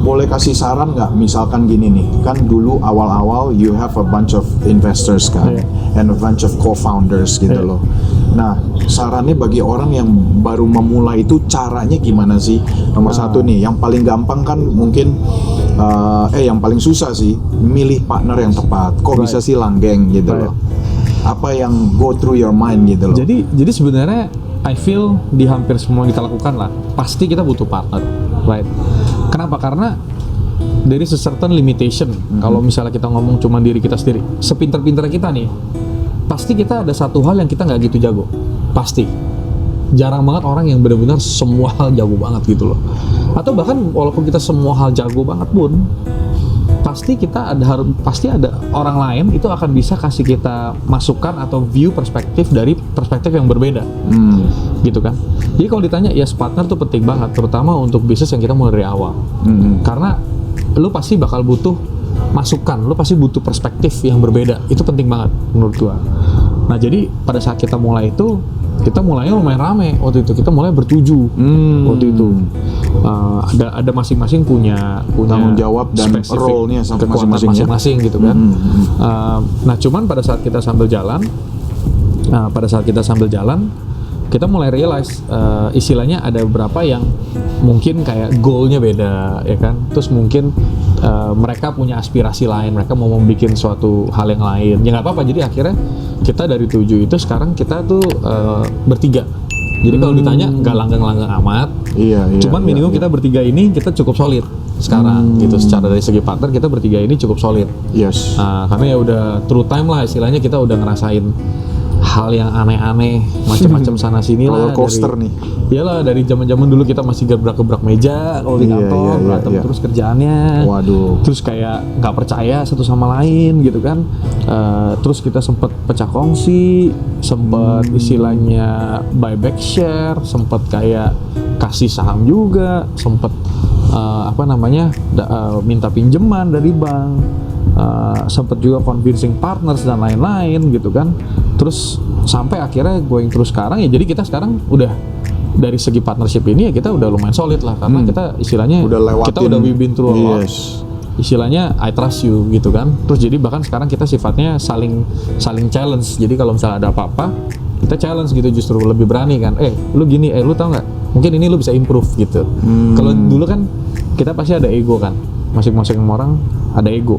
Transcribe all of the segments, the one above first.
boleh kasih saran nggak? Misalkan gini nih, kan dulu awal-awal you have a bunch of investors kan, and a bunch of co-founders gitu loh. Nah, sarannya bagi orang yang baru memulai itu caranya gimana sih? Nomor satu nih, yang paling gampang kan mungkin, yang paling susah sih, milih partner yang tepat. Kok bisa sih langgeng gitu loh? Apa yang go through your mind gitu loh? Jadi sebenarnya I feel di hampir semua yang kita lakukan lah, pasti kita butuh partner, right? Kenapa? Karena there is a certain limitation. Kalau misalnya kita ngomong cuma diri kita sendiri, sepinter-pinter kita nih, pasti kita ada satu hal yang kita nggak gitu jago, pasti. Jarang banget orang yang benar-benar semua hal jago banget gitu loh. Atau bahkan walaupun kita semua hal jago banget pun, pasti ada orang lain itu akan bisa kasih kita masukan atau view perspektif dari perspektif yang berbeda, gitu kan. Jadi kalau ditanya, yes, partner tuh penting banget, terutama untuk bisnis yang kita mulai dari awal, karena lu pasti bakal butuh masukan, lu pasti butuh perspektif yang berbeda, itu penting banget menurut gua. Nah jadi pada saat kita mulai itu, kita mulainya lumayan rame waktu itu, kita mulai bertujuh waktu itu. Ada masing-masing punya tanggung jawab dan role-nya masing-masing gitu kan. Nah cuman pada saat kita sambil jalan, kita mulai realize istilahnya ada beberapa yang mungkin kayak goalnya beda ya kan, terus mungkin mereka punya aspirasi lain, mereka mau membuat suatu hal yang lain, ya nggak apa-apa. Jadi akhirnya kita dari 7 itu sekarang kita tuh bertiga. Jadi kalau ditanya nggak langgang-langgang amat, cuman minimum kita bertiga ini kita cukup solid sekarang gitu. Secara dari segi partner kita bertiga ini cukup solid. Karena ya udah true time lah istilahnya, kita udah ngerasain hal yang aneh-aneh, macam-macam sana sini lah. Roller coaster nih. Iyalah, dari zaman-zaman dulu kita masih gebrak-gebrak meja kalau di kantor, berantem terus kerjaannya. Waduh. Terus kayak nggak percaya satu sama lain gitu kan. Terus kita sempet pecah kongsi, sempet istilahnya buyback share, sempet kayak kasih saham juga, sempet minta pinjaman dari bank. Sempet juga convincing partners dan lain-lain gitu kan. Terus sampai akhirnya going terus sekarang ya, jadi kita sekarang udah dari segi partnership ini ya kita udah lumayan solid lah, karena kita istilahnya kita udah we've been through a lot. Istilahnya I trust you gitu kan. Terus jadi bahkan sekarang kita sifatnya saling challenge. Jadi kalau misalnya ada apa-apa kita challenge gitu, justru lebih berani kan. Lu gini, lu tau nggak? Mungkin ini lu bisa improve gitu. Kalau dulu kan kita pasti ada ego kan. Masing-masing orang ada ego.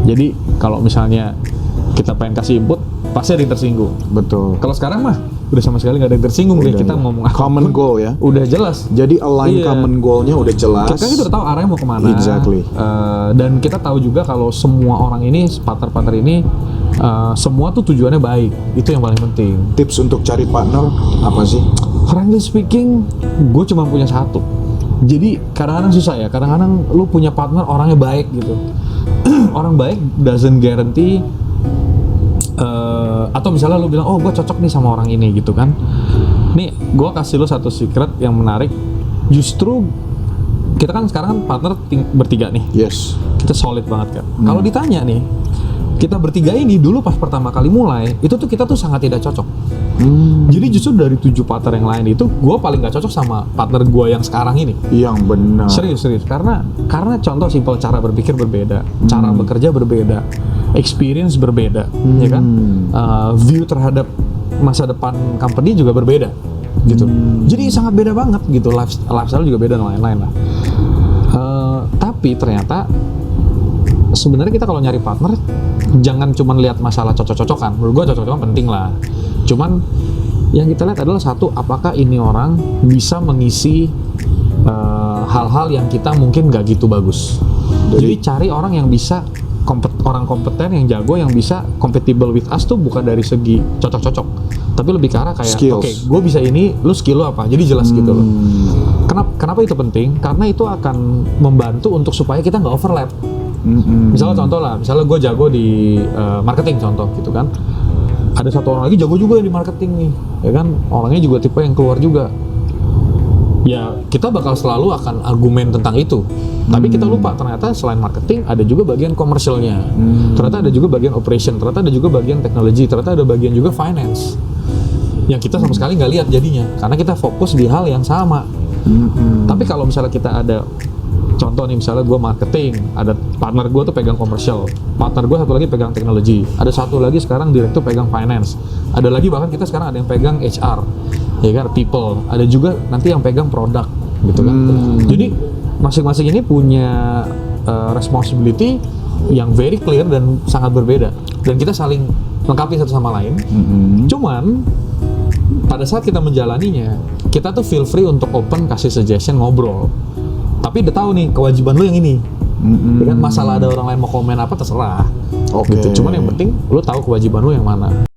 Jadi kalau misalnya kita pengen kasih input, pasti ada yang tersinggung. Betul. Kalau sekarang mah udah sama sekali nggak ada yang tersinggung deh. Kita ngomong common goal ya. Udah jelas. Jadi align common goalnya udah jelas. Kita udah tahu arahnya mau kemana. Exactly. Dan kita tahu juga kalau semua orang ini, partner-partner ini, semua tuh tujuannya baik. Itu yang paling penting. Tips untuk cari partner apa sih? Frankly speaking, gue cuma punya satu. Jadi kadang-kadang susah ya. Kadang-kadang lu punya partner orangnya baik gitu. Orang baik doesn't guarantee. Atau misalnya lu bilang, oh gue cocok nih sama orang ini gitu kan. Nih gue kasih lu satu secret yang menarik. Justru kita kan sekarang partner bertiga nih. Yes. Kita solid banget kan. Kalau ditanya nih, kita bertiga ini dulu pas pertama kali mulai itu tuh kita tuh sangat tidak cocok. Jadi justru dari 7 partner yang lain itu gue paling gak cocok sama partner gue yang sekarang ini. Yang benar. Serius karena contoh simpel, cara berpikir berbeda, cara bekerja berbeda, experience berbeda, ya kan, view terhadap masa depan company juga berbeda, gitu. Jadi sangat beda banget gitu, lifestyle juga beda dan lain-lain lah. Tapi ternyata sebenarnya kita kalau nyari partner jangan cuma lihat masalah cocok-cocokan. Menurut gue cocok-cocokan penting lah. Cuman yang kita lihat adalah satu, apakah ini orang bisa mengisi hal-hal yang kita mungkin nggak gitu bagus. Jadi cari orang yang bisa orang kompeten yang jago, yang bisa compatible with us tuh bukan dari segi cocok-cocok, tapi lebih ke arah kayak oke, gue bisa ini, lu skill lu apa, jadi jelas gitu loh. Kenapa itu penting? Karena itu akan membantu untuk supaya kita nggak overlap. Misalnya contoh lah, misalnya gue jago di marketing contoh gitu kan, ada satu orang lagi jago juga di marketing nih, ya kan, orangnya juga tipe yang keluar juga. Ya kita bakal selalu akan argumen tentang itu, tapi kita lupa ternyata selain marketing ada juga bagian komersialnya, ternyata ada juga bagian operation, ternyata ada juga bagian teknologi, ternyata ada bagian juga finance yang kita sama sekali nggak lihat jadinya, karena kita fokus di hal yang sama. Tapi kalau misalnya kita ada Contoh nih, misalnya gue marketing, ada partner gue tuh pegang commercial, partner gue satu lagi pegang teknologi, ada satu lagi sekarang direktur pegang finance, ada lagi bahkan kita sekarang ada yang pegang HR, ya kan, people, ada juga nanti yang pegang produk, gitu kan. Jadi masing-masing ini punya responsibility yang very clear dan sangat berbeda, dan kita saling lengkapi satu sama lain. Cuman pada saat kita menjalaninya, kita tuh feel free untuk open, kasih suggestion, ngobrol. Tapi udah tahu nih kewajiban lu yang ini. Ya kan, masalah ada orang lain mau komen apa terserah. Oke. Gitu. Cuman yang penting lu tahu kewajiban lu yang mana.